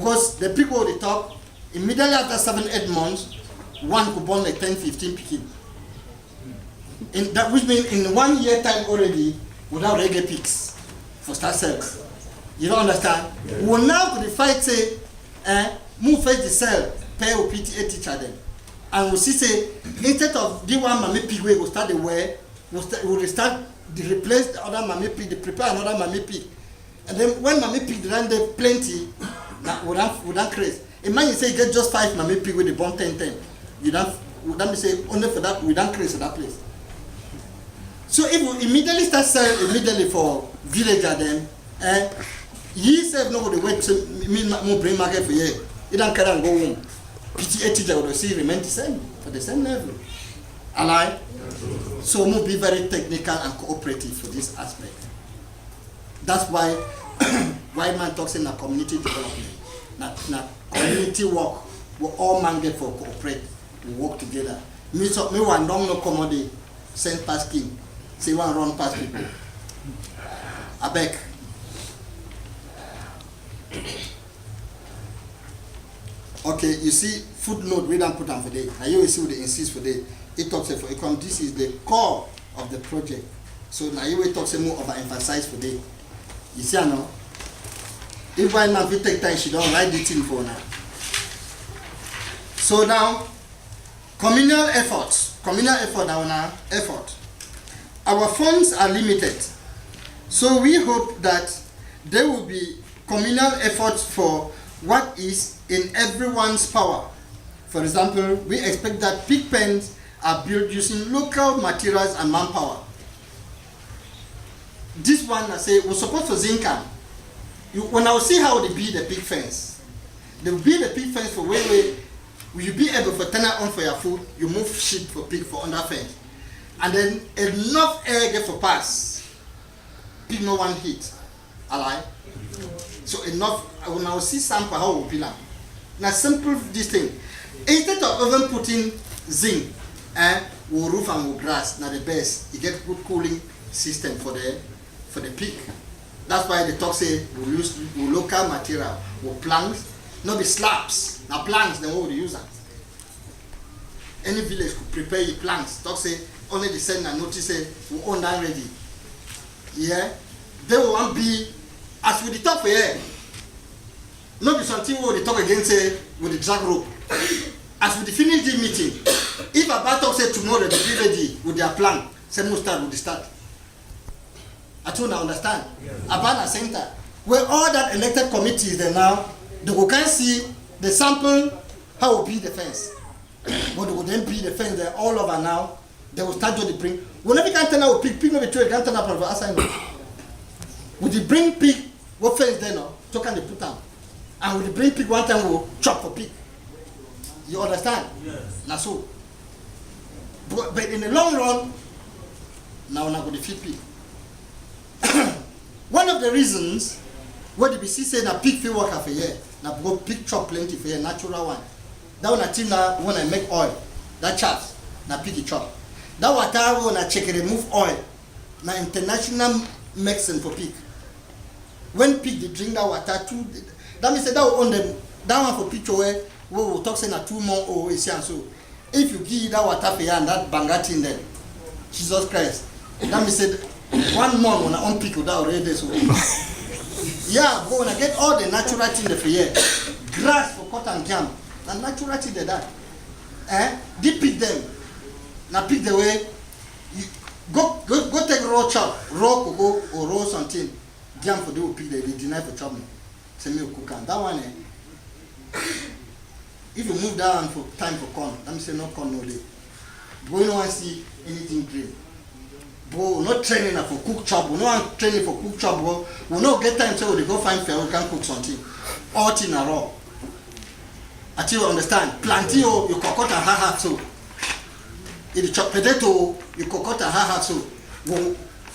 Because the pig will the top, immediately after 7-8 months, one could born like 10-15 picking. In that, which means in 1 year time already, without regular pigs for start cells. You don't understand? Yeah. We will now to the fight say, move first the cell, pair or PTA teacher them. And we see say, instead of the one mammy pig we will start the way, we'll start to replace the other mammy pig, to prepare another mammy pig. And then when mammy pig run there plenty, we don't create. Imagine say you get just 5 mammy pig with the born 10-10. You don't, that means say only for that, we don't create that place. So if we immediately start selling immediately for villager then, ye say no the way to mean more bring market for you. You don't carry and go home. PTA teacher will see remain the same for the same level. Alright? So we'll be very technical and cooperative for this aspect. That's why white man talks in a community development. Not community work where all man get for cooperate, we work together. Me one don't no commodity send past king. Say one run past people. I beg. Okay, you see footnote we don't put on for day. And you will see what they insist for day. It talks for econ. This is the core of the project. So now you will talk more overemphasize for day. You see, I know. If one man will take time, she don't write the thing for now. So now, communal efforts. Communal effort now, effort. Our funds are limited. So we hope that there will be communal efforts for what is in everyone's power. For example, we expect that pig pens are built using local materials and manpower. This one, I say, we support for Zincan. When I will see how they build the pig fence, they will build the pig fence for where you be able to turn it on for your food, you move sheep for pig for under fence. And then enough air get for pass. Pig no one hit. Alright? So enough, when I will see sample how we build them. Now simple this thing. Instead of even putting zinc, or roof and grass, now the best, you get good cooling system for the pig. That's why the talk say we use local material, or planks, not be slabs. Now planks, then what would you use that? Any village could prepare your planks. Talk say only the send and notice say we own that ready. Yeah? They won't be as with the top here. Not be something where they talk against say with the drag rope. As with the finish the meeting, if a battle say tomorrow they be ready with their plan, say no start with the start. I don't understand. Yes. Abana Center, where all that elected committees there now, they will can see the sample how will be the fence. But they will then be the fence there all over now. They will start to the bring. Whenever you can turn out pig no be true, you can turn up for assignment. Would you bring pig what fence there now? So can they put down? And would you bring pig one time will chop for pig? You understand? Yes. Now so. But in the long run, now we're not going to feed pig. One of the reasons why the BC say that pig feed work for a year, now go pig chop plenty for a natural one. That one I think now when I make oil, that chaps, now pig chop. That water when I check it remove oil, now international medicine for pig. When pig they drink that water too, that means that will own them. That one for picture where we will talk saying a 2 months old is so. If you give that water for you and that bangat in there, Jesus Christ, that means that 1 month when I own pig without already so. Yeah, but when I get all the natural things there for you, grass for cotton jam, the natural thing they that. They pick them. Now pick the way. You go take raw chop, raw cocoa or raw something. Jam for they pick they deny for chop me. Send me a cook and that one. If you move down for time for corn, let me say no corn no day. But you don't want to see anything green. Bro, we're not training for cook chop. We're not training for cook chop, bro. We not get time so we go find fair, we can cook something. All thing are raw. Until you understand, plantain you cocotte and half so. If you chop potato, you cocotte and half so.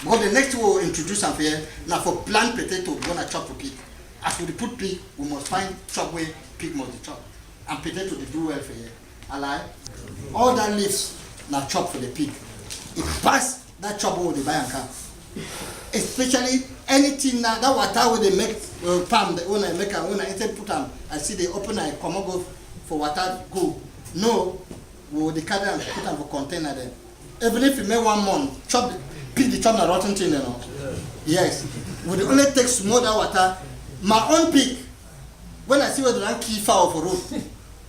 But the next we'll introduce some here. Now for plant potato, we're gonna chop for pig. As we put pig, we must find chop way pig must be chop. And potato they do well for you. Alright? All that leaves now chop for the pig. It pass that chop over the buy and come. especially anything that water where they make palm, the owner make a owner instead put them. I see they open a come go for water go. No, we the carry and put them for container then. Even if you make 1 month, chop pick the chop the rotten thing, you know. Yes. We only take small that water. My own pig. When I see where they key fowl for road,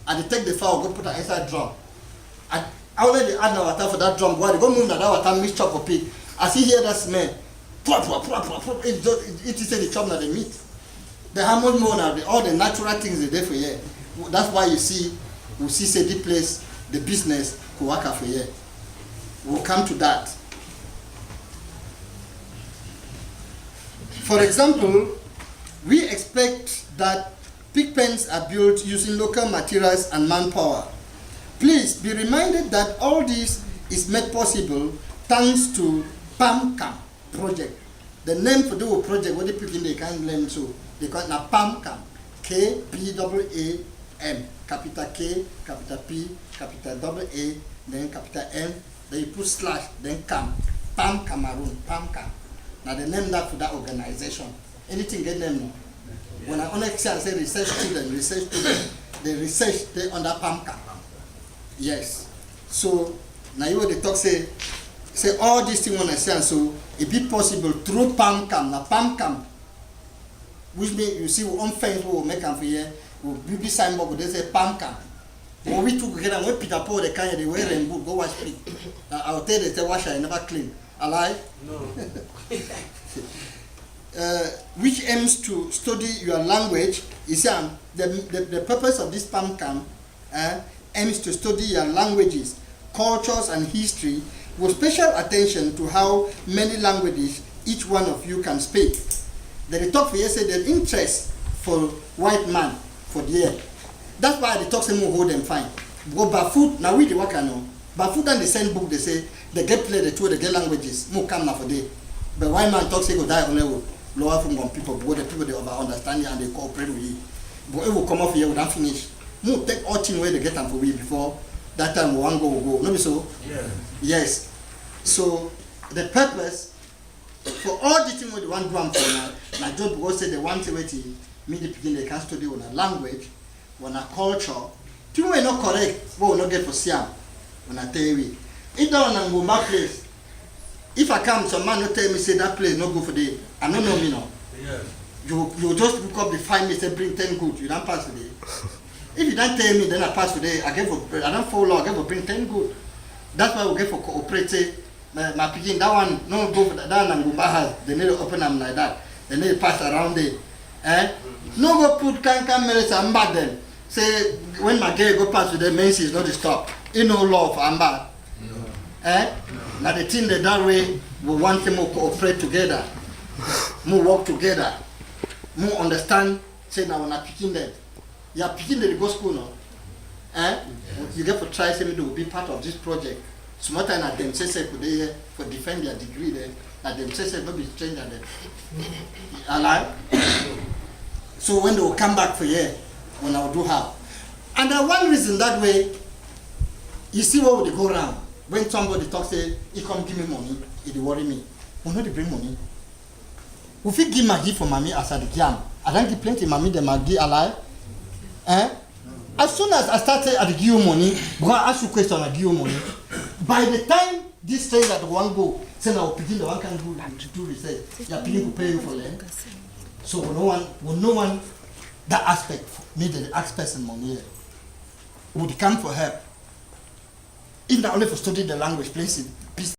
I take the fowl, go put it inside drum. I already add the water for that drum. Why they go move that water mix chop for pig. I see here that smell. It is the chop that they meat. The hormone more now, all the natural things they do for here. That's why you see, we see say the place, the business, who work for here. We'll come to that. For example, we expect that pig pens are built using local materials and manpower. Please be reminded that all this is made possible thanks to PAMCAM project. The name for the project, what the people they can name so they call it now PAMCAM. KPAAM, capital K, capital P, capital A, then capital M, then you put slash, then CAM, PAM Cameroon, PAMCAM. Now they name that for that organization. Anything get them now. When I only say research student, the research they under PAMCAM. Yes. So now you they talk say all these things when I say so it be possible through PAMCAM. Now PAMCAM, which means you see on fence we will make them for here, we be signboard they say PAMCAM. When we took together, when Peter Paul the kind they wear rainbow, go wash feet. I'll tell you they wash I never clean. A lie? No. Which aims to study your language is the purpose of this PAMCAM aims to study your languages, cultures and history with special attention to how many languages each one of you can speak. They talk for yesterday the interest for white man for the year. That's why they talk say more hold them fine. Go barefoot, now we the work know. Barefoot and they send book they say they get play the two they get languages, more come now for day. But white man talk say go die only with lower from one people, but the people they over understand and they cooperate with you. But it will come off here without finish. More take all things where they get them for we before that time we want go. No be so? Yeah. Yes. So the purpose for all the things we want to do for now, I don't go say the one thing me the people they can study on a language, on a culture. Things we not correct, we will not get for Siam. When I tell you, it down and go my place. If I come, some man will tell me say that place no good for the. I don't know me now. Yeah. You just look up the fine me say bring 10 good. You don't pass the day. If you don't tell me, then I pass today. I don't follow. I get for bring 10 good. That's why we get for cooperate. My picking that one no go for that and go back. They need to open them like that. They need to pass around there. No go put can minutes and back then. Say when my girl go pass with the main is not to stop. You know law for amber. Now the thing that way we want them to cooperate together, more work together, more understand. Say now when I picking them, you are picking them to go school now. You get to try say to be part of this project. Smart and at them say for defend their degree then. At them say not be stranger then. Alive. So when they will come back for here, when I will do how. And one reason that way, you see what would they go around. When somebody talks, say, he come give me money, it worry me. We know they bring money. If you give Maggie for mommy as I jam, I don't give plenty mommy the Maggie alive. As soon as I started at give you money, go ask you question I give you money. By the time this thing that one go, say now picking the one can do research, you're picking to pay you for land. So no one that aspect need the ask person money would come for help. If not only for studying the language, please